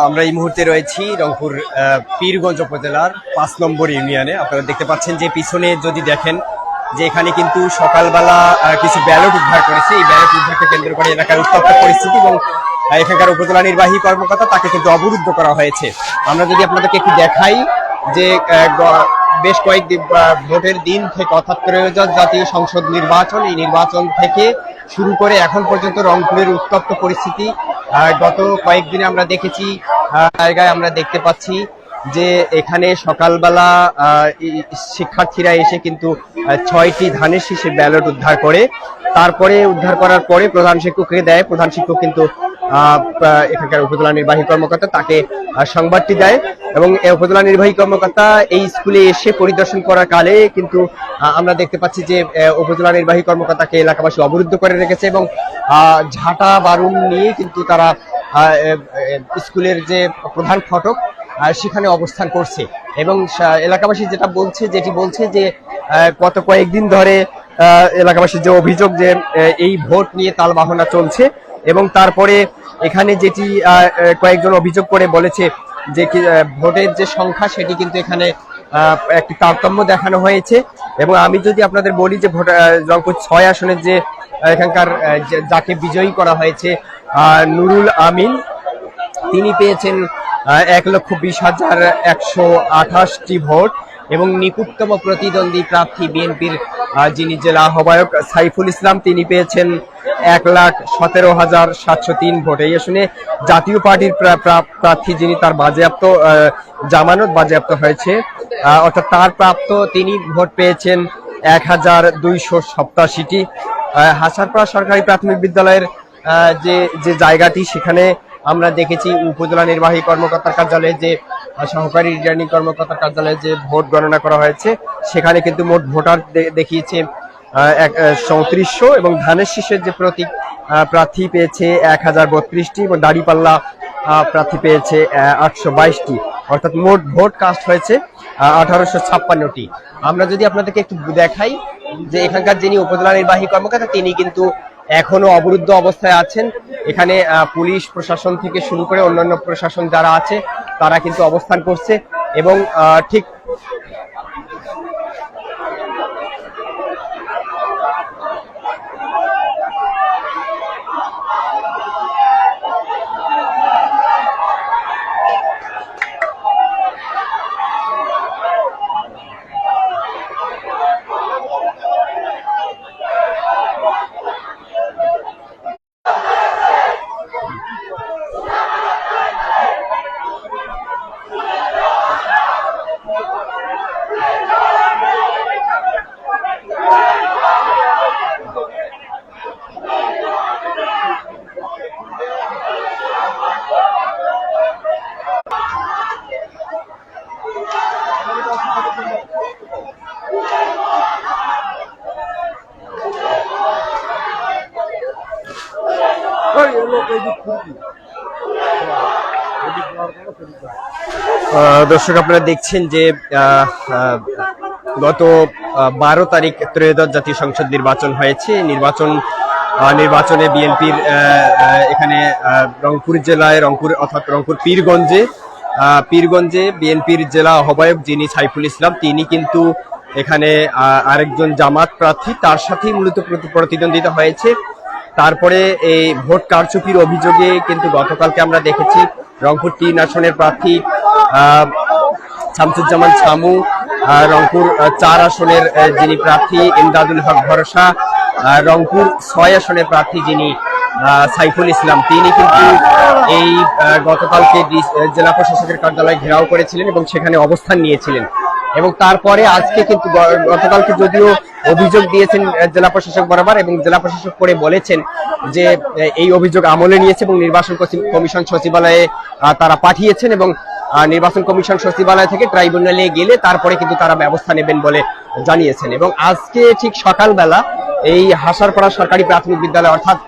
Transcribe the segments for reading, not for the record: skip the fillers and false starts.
আমরা এই মুহূর্তে রয়েছি রংপুর পীরগঞ্জ উপজেলার ৫ নম্বর ইউনিয়নে। আপনারা দেখতে পাচ্ছেন যে পিছনে যদি দেখেন যে এখানে কিন্তু সকালবেলা কিছু ব্যালট উদ্ধার করেছে। এই ব্যালট উদ্ধারকে কেন্দ্র করে এলাকার উত্তপ্ত পরিস্থিতি এবং এখানকার উপজেলা নির্বাহী কর্মকর্তা তাকে কিন্তু অবরুদ্ধ করা হয়েছে। আমরা যদি আপনাদেরকে একটু দেখাই যে বেশ কয়েকদিন ভোটের দিন থেকে অর্থাৎ ত্রয়োদশ জাতীয় সংসদ নির্বাচন, এই নির্বাচন থেকে শুরু করে এখন পর্যন্ত রংপুরের উত্তপ্ত পরিস্থিতি গত কয়েকদিনে আমরা দেখেছি। জায়গায় আমরা দেখতে পাচ্ছি যে এখানে সকালবেলা শিক্ষার্থীরা এসে কিন্তু ৬টি ধানের শীষের ব্যালট উদ্ধার করে, তারপরে উদ্ধার করার পরে প্রধান শিক্ষককে দেয়। প্রধান শিক্ষক কিন্তু এখানকার উপজেলা নির্বাহী কর্মকর্তা তাকে সংবাদটি দেয় এবং উপজেলা নির্বাহী কর্মকর্তা এই স্কুলে এসে পরিদর্শন করার কালে কিন্তু আমরা দেখতে পাচ্ছি যে উপজেলা নির্বাহী কর্মকর্তাকে এলাকাবাসী অবরুদ্ধ করে রেখেছে এবং ঝাঁটা বারুদ নিয়ে কিন্তু তারা স্কুলের যে প্রধান ফটক সেখানে অবস্থান করছে এবং এলাকাবাসী যেটি বলছে যে গত কয়েকদিন ধরে এলাকাবাসীর যে অভিযোগ যে এই ভোট নিয়ে তালবাহনা চলছে এবং তারপরে এখানে যেটি কয়েকজন অভিযোগ করে বলেছে যে ভোটের যে সংখ্যা সেটি কিন্তু এখানে একটি তারতম্য দেখানো হয়েছে। এবং আমি যদি আপনাদের বলি যে রংপুর ৬ আসনের যে এখানকার যাকে বিজয়ী করা হয়েছে নুরুল আমিন, তিনি পেয়েছেন ১,২০,১২৮টি ভোট এবং নিকটতম প্রতিদ্বন্দ্বী প্রার্থী বিএনপির যিনি জেলা আহ্বায়ক সাইফুল ইসলাম, তিনি পেয়েছেন ১,১৭,৭০৩ ভোট। এই আসনে জাতীয় পার্টির প্রার্থী যিনি তার জামানত বাজেয়াপ্ত হয়েছে অর্থাৎ তার প্রাপ্ত তিনি ভোট পেয়েছেন ১,২৮৭টি। হাসারপাড়া সরকারি প্রাথমিক বিদ্যালয়ের যে জায়গাটি সেখানে আমরা দেখেছি উপজেলা নির্বাহী কর্মকর্তার কার্যালয়ে যে সহকারী রিটার্নিং কর্মকর্তার কার্যালয়ে যে ভোট গণনা করা হয়েছে সেখানে কিন্তু মোট ভোটার দেখিয়েছে ৩৭০০ এবং ধানের শীষের যে প্রতীক প্রার্থী পেয়েছে ১,০৩২টি এবং দাঁড়িপাল্লা প্রার্থী পেয়েছে ৮২২টি, অর্থাৎ মোট ভোট কাস্ট হয়েছে ১,৮৫৬টি। আমরা যদি আপনাদেরকে একটু দেখাই যে এখানকার যিনি উপজেলা নির্বাহী কর্মকর্তা তিনি কিন্তু এখনো অবরুদ্ধ অবস্থায় আছেন। এখানে পুলিশ প্রশাসন থেকে শুরু করে অন্যান্য প্রশাসন যারা আছে তারা কিন্তু অবস্থান করছে এবং ঠিক দর্শক আপনারা দেখছেন যে গত ১২ তারিখ ত্রয়োদশ জাতীয় সংসদ নির্বাচন হয়েছে। নির্বাচনে বিএনপির এখানে রংপুর জেলায় অর্থাৎ রংপুর পীরগঞ্জে বিএনপির জেলা আহ্বায়ক যিনি সাইফুল ইসলাম তিনি কিন্তু এখানে আরেকজন জামাত প্রার্থী তার সাথেই মূলত প্রতিদ্বন্দ্বিতা হয়েছে। তারপরে এই ভোট কারচুপির অভিযোগে কিন্তু গতকালকে আমরা দেখেছি রংপুর ৩ আসনের প্রার্থী শামসুজ্জামান ছামু, রংপুর ৪ আসনের যিনি প্রার্থী ইমদাদুল হক ভরসা, রংপুর ৬ আসনের প্রার্থী যিনি সাইফুল ইসলাম তিনি কিন্তু এই গতকালকে জেলা প্রশাসকের কার্যালয় ঘেরাও করেছিলেন এবং সেখানে অবস্থান নিয়েছিলেন এবং তারপরে আজকে কিন্তু গতকালকে যদিও অভিযোগ দিয়েছেন জেলা প্রশাসক বরাবর এবং জেলা প্রশাসক পরে বলেছেন যে এই অভিযোগ আমলে নিয়েছে এবং নির্বাচন কমিশন সচিবালয়ে তারা পাঠিয়েছেন এবং নির্বাচন কমিশন সচিবালয় থেকে ট্রাইব্যুনালে গেলে তারপরে কিন্তু তারা ব্যবস্থা নেবেন বলে জানিয়েছেন। এবং আজকে ঠিক সকালবেলা এই হাসারপাড়া সরকারি প্রাথমিক বিদ্যালয় অর্থাৎ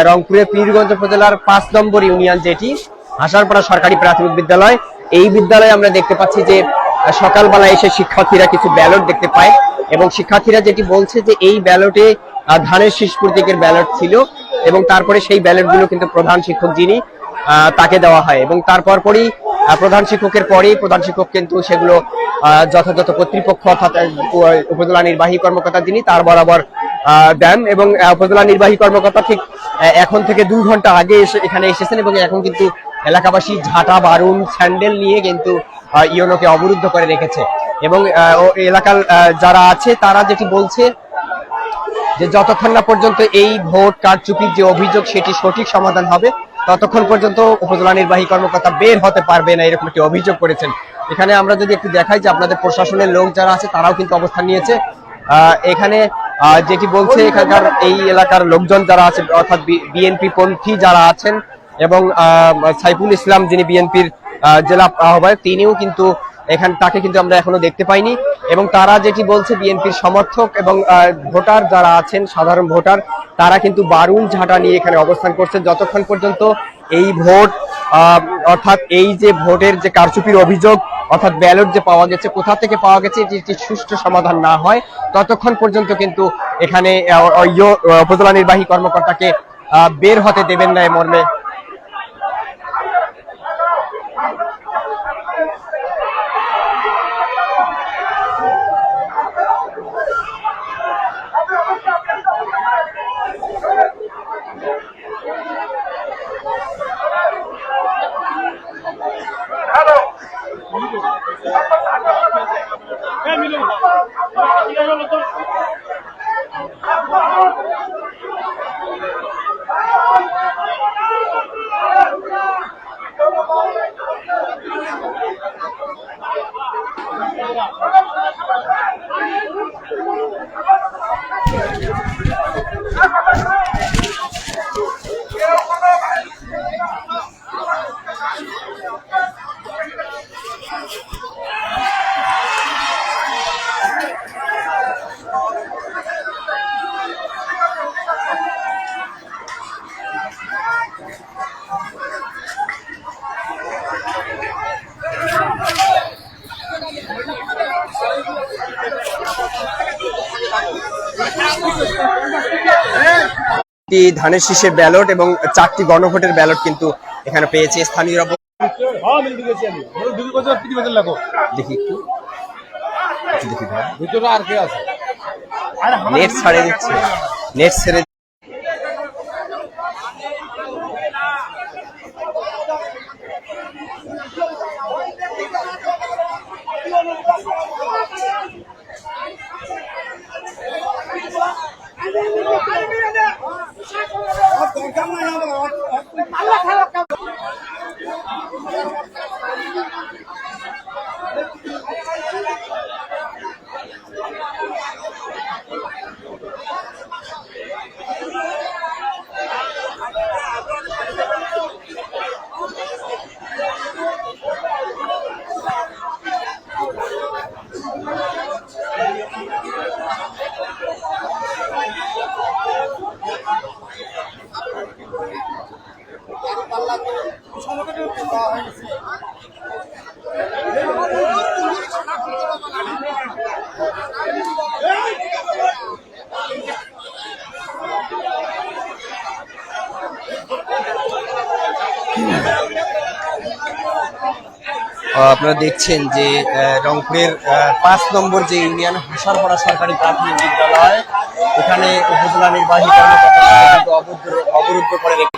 রংপুরের পীরগঞ্জ উপজেলার ৫ নম্বর ইউনিয়ন যেটি হাসারপাড়া সরকারি প্রাথমিক বিদ্যালয়, এই বিদ্যালয়ে আমরা দেখতে পাচ্ছি যে সকালবেলা এসে শিক্ষার্থীরা কিছু ব্যালট দেখতে পায় এবং শিক্ষার্থীরা যেটি বলছে যে এই ব্যালটে ধানের শীষ প্রতীকের ব্যালট ছিল এবং তারপরে সেই ব্যালটগুলো কিন্তু প্রধান শিক্ষক যিনি তাকে দেওয়া হয় এবং তারপর পরই প্রধান শিক্ষকের পরেই প্রধান শিক্ষক কিন্তু সেগুলো যথাযথ কর্তৃপক্ষ অর্থাৎ উপজেলা নির্বাহী কর্মকর্তা যিনি তার বরাবর দেন এবং উপজেলা নির্বাহী কর্মকর্তা ঠিক এখন থেকে 2 ঘন্টা আগে এখানে এসেছেন এবং এখন কিন্তু এলাকাবাসী ঝাঁটা বারুণ স্যান্ডেল নিয়ে কিন্তু ইউনোকে অবরুদ্ধ করে রেখেছে এবং এলাকার যারা আছে তারা যেটি বলছে যে যতক্ষণ না পর্যন্ত এই ভোট কারচুপির যে অভিযোগ সেটি সঠিক সমাধান হবে ততক্ষণ পর্যন্ত উপজেলা নির্বাহী কর্মকর্তা বের হতে পারবে না, এরকম একটি অভিযোগ করেছেন। এখানে আমরা যদি একটু দেখাই যে আপনাদের প্রশাসনের লোক যারা আছে তারাও কিন্তু অবস্থান নিয়েছে। এখানে যেটি বলছে এখানকার এই এলাকার লোকজন যারা আছে অর্থাৎ বিএনপি পন্থী যারা আছেন এবং সাইফুল ইসলাম যিনি বিএনপির জেলা আহ্বায়ক তিনিও কিন্তু তাকে কিন্তু আমরা এখনো দেখতে পাইনি এবং তারা যেটি বলছে বিএনপির সমর্থক এবং ভোটার যারা আছেন সাধারণ ভোটার তারা কিন্তু বারুণ ঝাঁটা নিয়ে এখানে অবস্থান করছেন যতক্ষণ পর্যন্ত এই ভোট অর্থাৎ এই যে ভোটের যে কারচুপির অভিযোগ অর্থাৎ ব্যালট যে পাওয়া গেছে কোথা থেকে পাওয়া গেছে এটি একটি সুষ্ঠু সমাধান না হয় ততক্ষণ পর্যন্ত কিন্তু এখানে উপজেলা নির্বাহী কর্মকর্তাকে বের হতে দেবেন না মর্মে ধানের শীষের ব্যালট এবং 4টি গণভোটের ব্যালট কিন্তু এখানে পেয়েছে স্থানীয়রা। দেখি নেট ছাড়ে দিচ্ছে, নেট ছেড়ে আপনারা দেখছেন যে রংপুরের 5 নম্বর যে ইউনিয়ন হাসারপাড়া সরকারি প্রাথমিক বিদ্যালয় এখানে উপজেলা নির্বাহী কর্মকর্তা অবরুদ্ধ করে রেখে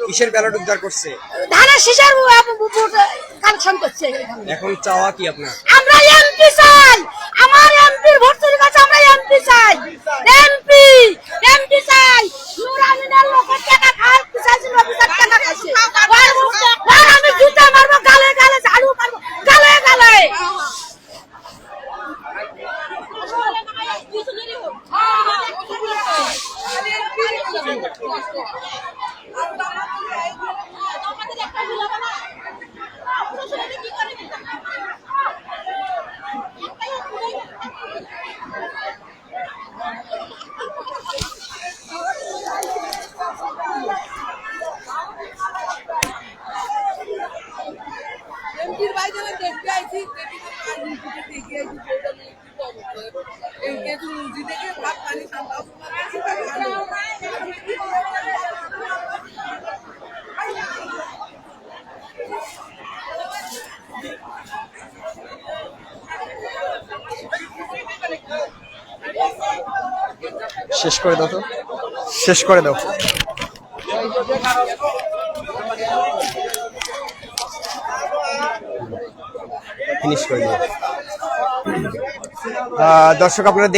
কিসের ব্যালট উদ্ধার করছে? ধানের শীষের কালেকশন করছে। এখন চাওয়া কি আপনার? আমরা এমপি চাই, আমার এমপির ভোট চুরি করছে, আমরা এমপি চাই, এমপি চাই। নূর আমিনের লোকের টাকা খায়, পিছাইছিল অফিসার টাকা খাইছে। আমি জুতা মারবো, গালে গালে ঝাড়ু মারবো, গালে গালে। শেষ করে দাও তো, শেষ করে দাও। ফিনিশ করে দাও। দর্শক আপনারা